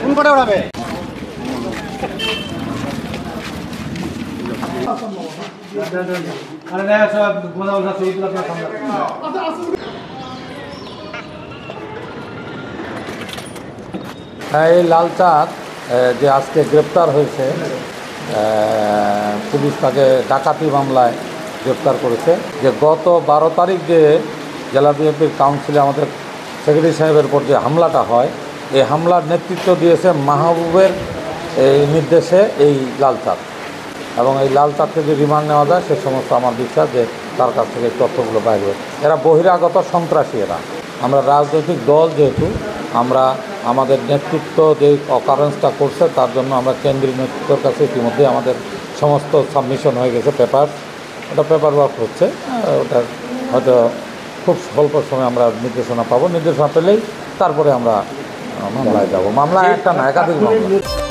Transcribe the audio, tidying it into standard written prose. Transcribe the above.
কোন কটা উড়াবে? এই লাল চাঁদ যে আজকে গ্রেপ্তার হয়েছে, পুলিশ তাকে ডাকাতি মামলায় গ্রেপ্তার করেছে। যে গত 12 তারিখ যে জেলা বিএনপির কাউন্সিলে আমাদের সেক্রেটারি সাহেবের উপর যে হামলাটা হয়, এই হামলার নেতৃত্ব দিয়েছে মাহবুবের এই নির্দেশে এই লাল চাঁদ, এবং এই লাল চাঁদকে যে রিমান্ড নেওয়া যায় সে সমস্ত আমার বিশ্বাস যে তার কাছ থেকে তথ্যগুলো বাইরে হবে। এরা বহিরাগত সন্ত্রাসী। আমরা রাজনৈতিক দল যেহেতু আমরা আমাদের নেতৃত্ব যে অকারেন্সটা করছে তার জন্য আমরা কেন্দ্রীয় নেতৃত্বের কাছে ইতিমধ্যে আমাদের সমস্ত সাবমিশন হয়ে গেছে, ওটা পেপার ওয়ার্ক হচ্ছে। ওটা হয়তো খুব স্বল্প সময় আমরা নির্দেশনা পাবো। নির্দেশনা পেলেই তারপরে আমরা মামলায় যাব। মামলা একটা না, একাধিক মামলা।